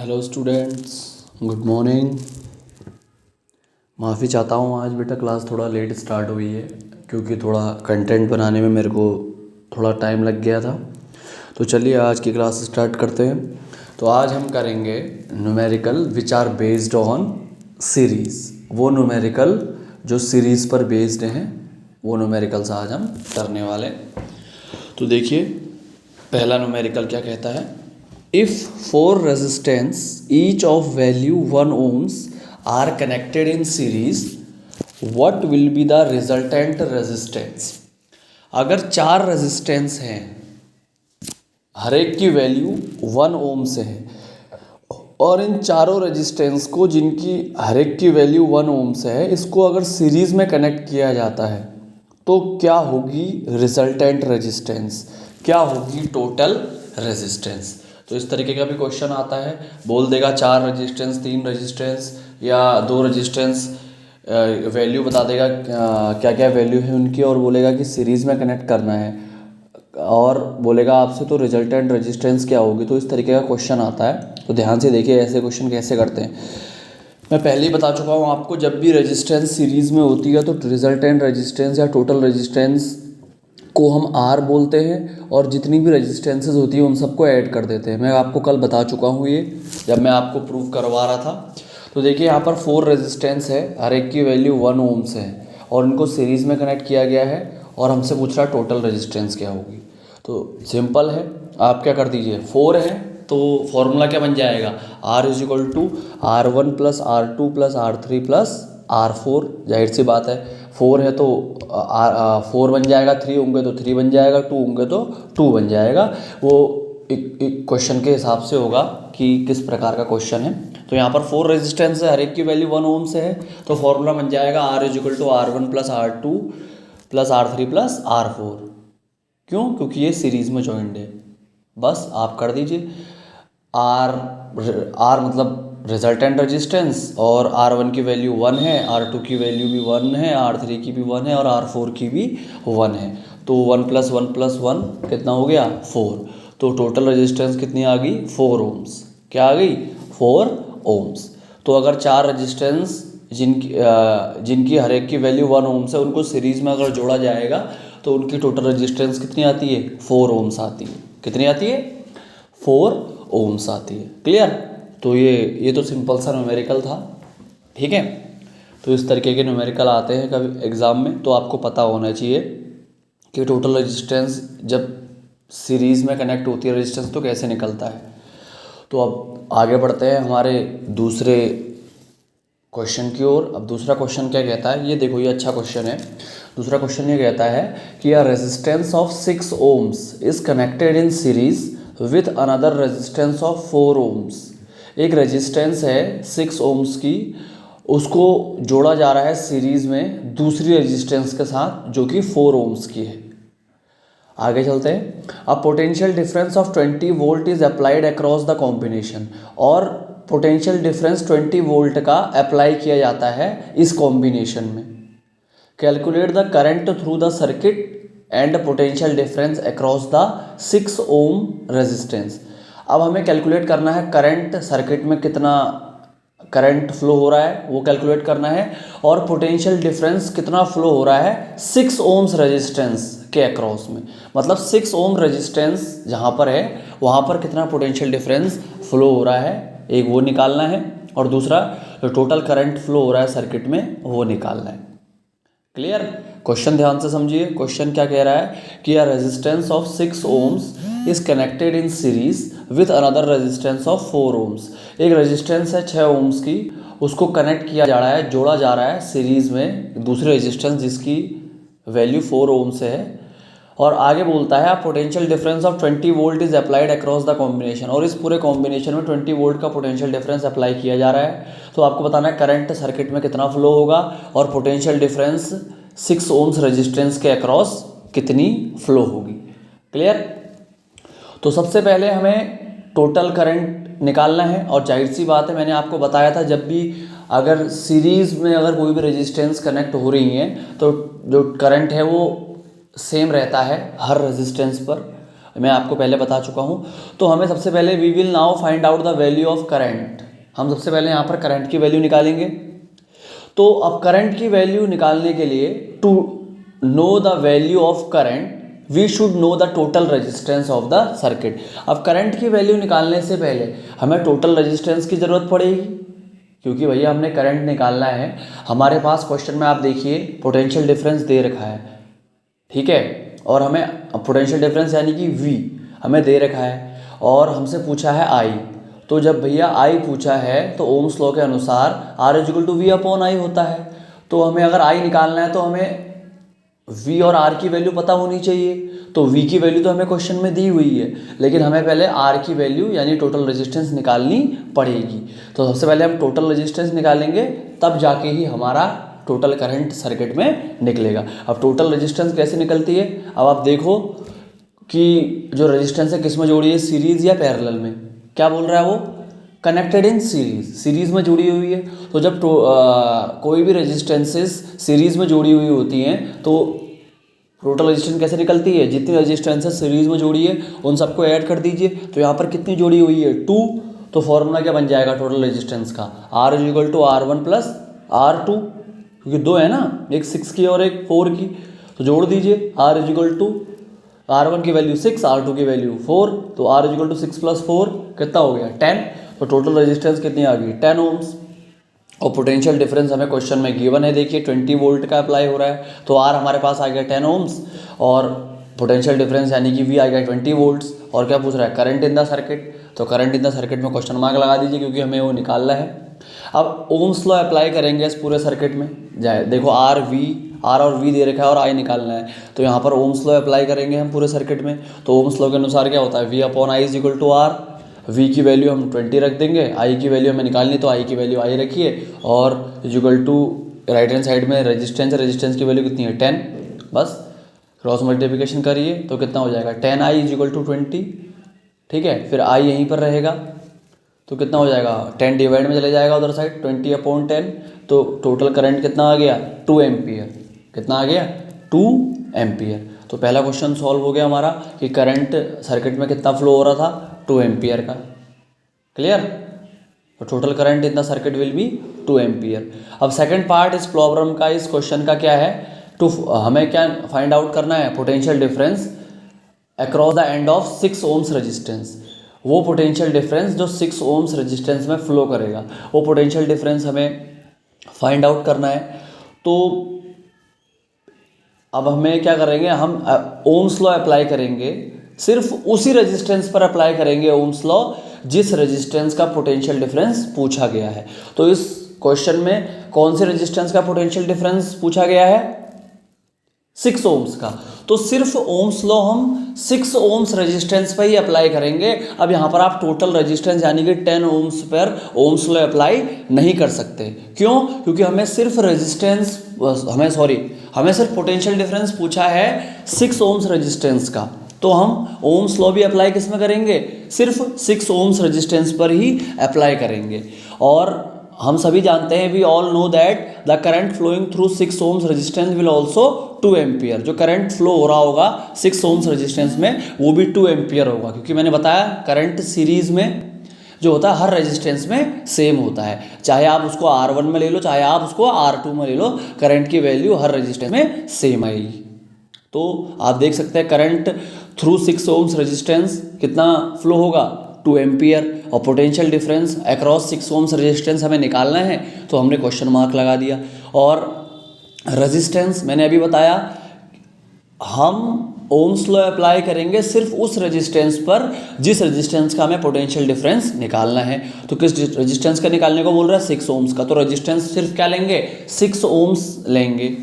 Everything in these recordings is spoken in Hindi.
Hello students, good morning. माफ़ी चाहता हूँ, आज बेटा क्लास थोड़ा लेट स्टार्ट हुई है क्योंकि थोड़ा कंटेंट बनाने में मेरे को थोड़ा टाइम लग गया था। तो चलिए आज की क्लास स्टार्ट करते हैं। तो आज हम करेंगे numerical which are based on series. वो न्यूमेरिकल जो सीरीज़ पर बेस्ड हैं वो न्यूमेरिकल्स आज हम करने वाले हैं। तो देखिए पहला न्यूमेरिकल क्या कहता है। If four resistance each of value 1 ohms are connected in series, what will be the resultant resistance? अगर 4 रेजिस्टेंस हैं, हर एक की वैल्यू 1 ओम से है और इन चारों रेजिस्टेंस को जिनकी हर एक की वैल्यू 1 ओम से है, इसको अगर सीरीज में कनेक्ट किया जाता है तो क्या होगी रिजल्टेंट रेजिस्टेंस, क्या होगी टोटल रेजिस्टेंस। तो इस तरीके का भी क्वेश्चन आता है, बोल देगा 4 रेजिस्टेंस, 3 रेजिस्टेंस या 2 रेजिस्टेंस, वैल्यू बता देगा क्या क्या वैल्यू है उनकी और बोलेगा कि सीरीज़ में कनेक्ट करना है और बोलेगा आपसे तो रिजल्टेंट रेजिस्टेंस क्या होगी। तो इस तरीके का क्वेश्चन आता है। तो ध्यान से देखिए ऐसे क्वेश्चन कैसे करते हैं। मैं पहले ही बता चुका हूँ आपको, जब भी रेजिस्टेंस सीरीज़ में होती है तो रिजल्टेंट रेजिस्टेंस या टोटल रेजिस्टेंस को हम आर बोलते हैं और जितनी भी रेजिस्टेंसेस होती है उन सबको ऐड कर देते हैं। मैं आपको कल बता चुका हूँ ये, जब मैं आपको प्रूव करवा रहा था। तो देखिए यहाँ पर 4 रेजिस्टेंस है, हर एक की वैल्यू 1 ओम्स है और इनको सीरीज़ में कनेक्ट किया गया है और हमसे पूछ रहा है टोटल रेजिस्टेंस क्या होगी। तो सिंपल है, आप क्या कर दीजिए, 4 है तो फॉर्मूला क्या बन जाएगा, R is equal to R1 plus R2 plus R3 plus R4। जाहिर सी बात है 4 है तो 4 बन जाएगा, 3 होंगे तो 3 बन जाएगा, 2 होंगे तो 2 बन जाएगा। वो एक क्वेश्चन के हिसाब से होगा कि किस प्रकार का क्वेश्चन है। तो यहाँ पर 4 रेजिस्टेंस है, हर एक की वैल्यू 1 ओम से है तो फॉर्मूला बन जाएगा R is equal to R1 plus R2 plus R3 plus R4। क्यों? क्योंकि ये सीरीज़ में जॉइंड है। बस आप कर दीजिए आर मतलब रिजल्टेंट रेजिस्टेंस और R1 की वैल्यू 1 है, R2 की वैल्यू भी 1 है, R3 की भी 1 है और R4 की भी 1 है। तो 1 प्लस 1 प्लस 1 कितना हो गया, 4। तो टोटल रेजिस्टेंस कितनी आ गई, 4 ओम्स। क्या आ गई, 4 ओम्स। तो अगर 4 रेजिस्टेंस जिनकी हर एक की वैल्यू 1 ओम्स है उनको सीरीज़ में अगर जोड़ा जाएगा तो उनकी टोटल रेजिस्टेंस कितनी आती है, 4 ओम्स आती है। कितनी आती है, 4 ओम्स आती है। क्लियर। तो ये तो सिंपल सा न्यूमेरिकल था, ठीक है। तो इस तरीके के न्यूमेरिकल आते हैं कभी एग्ज़ाम में, तो आपको पता होना चाहिए कि टोटल रेजिस्टेंस जब सीरीज़ में कनेक्ट होती है रेजिस्टेंस तो कैसे निकलता है। तो अब आगे बढ़ते हैं हमारे दूसरे क्वेश्चन की ओर। अब दूसरा क्वेश्चन क्या कहता है, ये देखो ये अच्छा क्वेश्चन है। दूसरा क्वेश्चन ये कहता है कि a resistance of 6 ohms is connected in series with another resistance of 4 ohms. एक रेजिस्टेंस है 6 ओम्स की, उसको जोड़ा जा रहा है सीरीज में दूसरी रेजिस्टेंस के साथ जो कि 4 ओम्स की है। आगे चलते हैं। A potential difference of 20 volt is applied across the combination. और पोटेंशियल डिफरेंस 20 वोल्ट का अप्लाई किया जाता है इस कॉम्बिनेशन में। Calculate the current through the circuit and potential difference across the 6 ohm resistance. अब हमें कैलकुलेट करना है करंट, सर्किट में कितना करंट फ्लो हो रहा है वो कैलकुलेट करना है और पोटेंशियल डिफरेंस कितना फ्लो हो रहा है 6 ओम्स रेजिस्टेंस के अक्रॉस में। मतलब 6 ओम रेजिस्टेंस जहाँ पर है वहाँ पर कितना पोटेंशियल डिफरेंस फ्लो हो रहा है, एक वो निकालना है और दूसरा जो टोटल करंट फ्लो हो रहा है सर्किट में वो निकालना है। क्लियर। क्वेश्चन ध्यान से समझिए। क्वेश्चन क्या कह रहा है कि a resistance of 6 ohms is connected in series with another resistance of 4 ohms. एक रेजिस्टेंस है 6 ओम्स की, उसको कनेक्ट किया जा रहा है, जोड़ा जा रहा है सीरीज में दूसरे रेजिस्टेंस जिसकी वैल्यू 4 ओम्स है। और आगे बोलता है potential difference of 20 volt is applied across the combination. और इस पूरे कॉम्बिनेशन में 20 वोल्ट का पोटेंशियल डिफरेंस अप्लाई किया जा रहा है। तो आपको बताना है करंट सर्किट में कितना फ्लो होगा और पोटेंशियल डिफरेंस 6 ओम्स रेजिस्टेंस के अक्रॉस कितनी फ्लो होगी। क्लियर। तो सबसे पहले हमें टोटल करंट निकालना है और जाहिर सी बात है मैंने आपको बताया था जब भी अगर सीरीज़ में अगर कोई भी रेजिस्टेंस कनेक्ट हो रही है तो जो करंट है वो सेम रहता है हर रेजिस्टेंस पर। मैं आपको पहले बता चुका हूँ। तो हमें सबसे पहले we will now find out the value of current. हम सबसे पहले यहाँ पर करंट की वैल्यू निकालेंगे। तो अब करंट की वैल्यू निकालने के लिए to know the value of current we should know the total resistance of the circuit. अब करंट की वैल्यू निकालने से पहले हमें टोटल रेजिस्टेंस की ज़रूरत पड़ेगी, क्योंकि भैया हमने करंट निकालना है। हमारे पास क्वेश्चन में आप देखिए पोटेंशियल डिफरेंस दे रखा है, ठीक है, और हमें पोटेंशियल डिफरेंस यानी कि V हमें दे रखा है और हमसे पूछा है I। तो जब भैया I पूछा है तो ओम्स लॉ के अनुसार R equal to V upon I होता है। तो हमें अगर I निकालना है तो हमें V और R की वैल्यू पता होनी चाहिए। तो V की वैल्यू तो हमें क्वेश्चन में दी हुई है, लेकिन हमें पहले R की वैल्यू यानी टोटल रेजिस्टेंस निकालनी पड़ेगी। तो सबसे पहले हम टोटल रेजिस्टेंस निकालेंगे, तब जाके ही हमारा टोटल करंट सर्किट में निकलेगा। अब टोटल रेजिस्टेंस कैसे निकलती है, अब आप देखो कि जो रेजिस्टेंस है किस में जोड़ी है, सीरीज या पैरेलल में। क्या बोल रहा है वो, कनेक्टेड इन सीरीज, सीरीज में जुड़ी हुई है। तो जब कोई भी रेजिस्टेंसेस सीरीज में जुड़ी हुई होती हैं तो टोटल रेजिस्टेंस कैसे निकलती है, जितनी रेजिस्टेंसेस सीरीज में जोड़ी है उन सबको ऐड कर दीजिए। तो यहाँ पर कितनी जोड़ी हुई है, 2। तो फॉर्मूला क्या बन जाएगा टोटल रेजिस्टेंस का, R equal to R1 plus R2, क्योंकि 2 है ना, एक 6 की और एक 4 की। तो जोड़ दीजिए, R इक्वल टू R1 की वैल्यू 6, R2 की वैल्यू 4, तो R इक्वल टू 6 प्लस 4 कितना हो गया 10। तो टोटल रेजिस्टेंस कितनी आ गई 10 ओम्स। और पोटेंशियल डिफरेंस हमें क्वेश्चन में गिवन है, देखिए 20 वोल्ट का अप्लाई हो रहा है, तो R हमारे पास आ गया 10 ओम्स और पोटेंशियल डिफरेंस यानी कि V आ गया 20 वोल्ट्स। और क्या पूछ रहा है, करंट इन द सर्किट। तो करंट इन द सर्किट में क्वेश्चन मार्क लगा दीजिए, क्योंकि हमें वो निकालना है। अब ओम्स लॉ अप्लाई करेंगे इस पूरे सर्किट में। जाए देखो R और V दे रखा है और I निकालना है, तो यहाँ पर ओम्स लॉ अप्लाई करेंगे हम पूरे सर्किट में। तो ओम्स लॉ के अनुसार क्या होता है, V upon I is equal to R। V की वैल्यू हम 20 रख देंगे, I की वैल्यू हमें निकालनी, तो I की वैल्यू I रखिए और equal to right hand side में रेजिस्टेंस की वैल्यू कितनी है 10। बस क्रॉस मल्टीप्लिकेशन करिए तो कितना हो जाएगा 10I इज इक्वल टू 20, ठीक है। फिर I यहीं पर रहेगा तो कितना हो जाएगा 10 डिवाइड में चले जाएगा उधर साइड 20 अपॉन 10। तो टोटल करंट कितना आ गया 2 एम्पियर। कितना आ गया 2 एम्पियर। तो पहला क्वेश्चन सॉल्व हो गया हमारा कि करंट सर्किट में कितना फ्लो हो रहा था 2 एम्पियर का। क्लियर। तो total current in the circuit will be 2 ampere. अब सेकंड पार्ट इस प्रॉब्लम का, इस क्वेश्चन का क्या है, हमें क्या फाइंड आउट करना है, potential difference across the end of 6 ohms resistance. वो पोटेंशियल डिफरेंस जो 6 ओम्स रेजिस्टेंस में फ्लो करेगा, वो पोटेंशियल डिफरेंस हमें फाइंड आउट करना है। तो अब हमें क्या करेंगे, हम ओम्स लॉ अप्लाई करेंगे, सिर्फ उसी रेजिस्टेंस पर अप्लाई करेंगे ओम्स लॉ जिस रेजिस्टेंस का पोटेंशियल डिफरेंस पूछा गया है। तो इस क्वेश्चन में कौन से रेजिस्टेंस का पोटेंशियल डिफरेंस पूछा गया है 6 ओम्स का। तो सिर्फ ओम्स लॉ हम 6 ओम्स रेजिस्टेंस पर ही अप्लाई करेंगे। अब यहाँ पर आप टोटल रेजिस्टेंस यानी कि 10 ओम्स पर ओम्स लॉ अप्लाई नहीं कर सकते। क्यों, क्योंकि हमें सिर्फ हमें सिर्फ पोटेंशियल डिफरेंस पूछा है 6 ओम्स रेजिस्टेंस का। तो हम ओम्स लॉ भी अप्लाई किस में करेंगे, सिर्फ 6 ओम्स रेजिस्टेंस पर ही अप्लाई करेंगे। और हम सभी जानते हैं, we all know that the current flowing through 6 ohms resistance will also 2 ampere. जो करंट फ्लो हो रहा होगा 6 ओम्स रेजिस्टेंस में वो भी 2 एम्पियर होगा, क्योंकि मैंने बताया करंट सीरीज में जो होता है हर रेजिस्टेंस में सेम होता है। चाहे आप उसको R1 में ले लो, चाहे आप उसको R2 में ले लो, करंट की वैल्यू हर रेजिस्टेंस में सेम आएगी। तो आप देख सकते हैं करंट थ्रू 6 ओम्स रेजिस्टेंस कितना फ्लो होगा 2 एम्पियर। और potential difference across 6 ohms resistance हमें निकालना है, तो हमने क्वेश्चन मार्क लगा दिया। और रेजिस्टेंस मैंने अभी बताया, हम ओम्स लॉ अप्लाई करेंगे सिर्फ उस रेजिस्टेंस पर जिस रेजिस्टेंस का हमें पोटेंशियल डिफरेंस निकालना है। तो किस रेजिस्टेंस का निकालने को बोल रहा है 6 ओम्स का। तो रेजिस्टेंस सिर्फ क्या लेंगे 6 ओम्स लेंगे।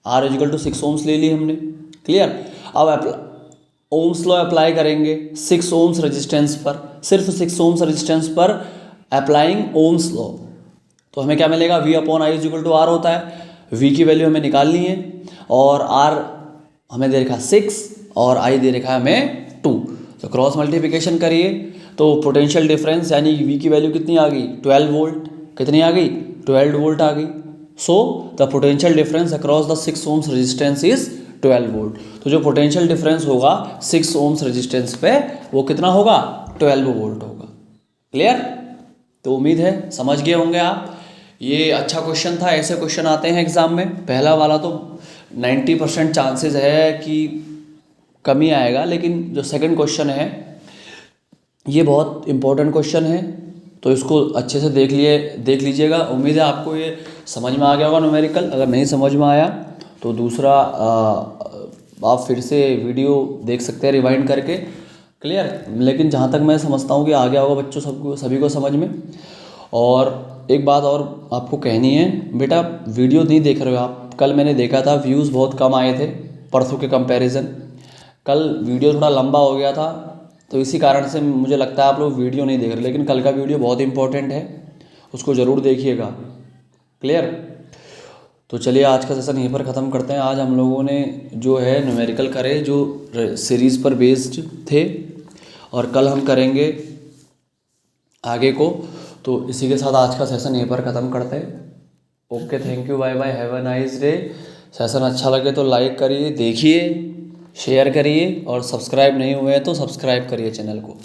R इक्वल टू 6 ओम्स ले ली हमने। क्लियर। अब ओम्स लॉ अप्लाई करेंगे 6 ओम्स रेजिस्टेंस पर, सिर्फ 6 ओम्स रेजिस्टेंस पर अप्लाइंग ओम्स लॉ। तो हमें क्या मिलेगा, V upon I is equal to R होता है। V की वैल्यू हमें निकालनी है और R हमें दे रखा 6 और I दे रखा है हमें 2। तो क्रॉस मल्टीप्लिकेशन करिए तो पोटेंशियल डिफरेंस यानी V की वैल्यू कितनी आ गई 12 वोल्ट। कितनी आ गई 12 वोल्ट आ गई। So the potential difference across the 6 ohms resistance is 12 volt. तो जो पोटेंशियल डिफरेंस होगा 6 ओम्स रेजिस्टेंस पे वो कितना होगा 12 वोल्ट होगा। क्लियर? तो उम्मीद है समझ गए होंगे आप। ये अच्छा क्वेश्चन था, ऐसे क्वेश्चन आते हैं एग्जाम में। पहला वाला तो 90% चांसेस है कि कमी आएगा, लेकिन जो सेकंड क्वेश्चन है ये बहुत इंपॉर्टेंट क्वेश्चन है, तो इसको अच्छे से देख लीजिएगा। उम्मीद है आपको ये समझ में आ गया होगा न्यूमेरिकल। अगर नहीं समझ में आया तो दूसरा आप फिर से वीडियो देख सकते हैं रिवाइंड करके। क्लियर? लेकिन जहाँ तक मैं समझता हूँ कि आ गया होगा बच्चों सबको, सभी को समझ में। और एक बात और आपको कहनी है, बेटा वीडियो नहीं देख रहे हो आप। कल मैंने देखा था व्यूज़ बहुत कम आए थे परसों के कंपैरिजन। कल वीडियो थोड़ा लंबा हो गया था, तो इसी कारण से मुझे लगता है आप लोग वीडियो नहीं देख रहे। लेकिन कल का वीडियो बहुत इंपॉर्टेंट है, उसको ज़रूर देखिएगा। क्लियर? तो चलिए आज का सेशन यहीं पर ख़त्म करते हैं। आज हम लोगों ने जो है न्यूमेरिकल करे जो सीरीज़ पर बेस्ड थे, और कल हम करेंगे आगे को। तो इसी के साथ आज का सेशन यहीं पर ख़त्म करते हैं। Okay, thank you, bye bye, have a nice day. Session अच्छा लगे तो लाइक करिए, देखिए, शेयर करिए, और सब्सक्राइब नहीं हुए हैं तो सब्सक्राइब करिए चैनल को।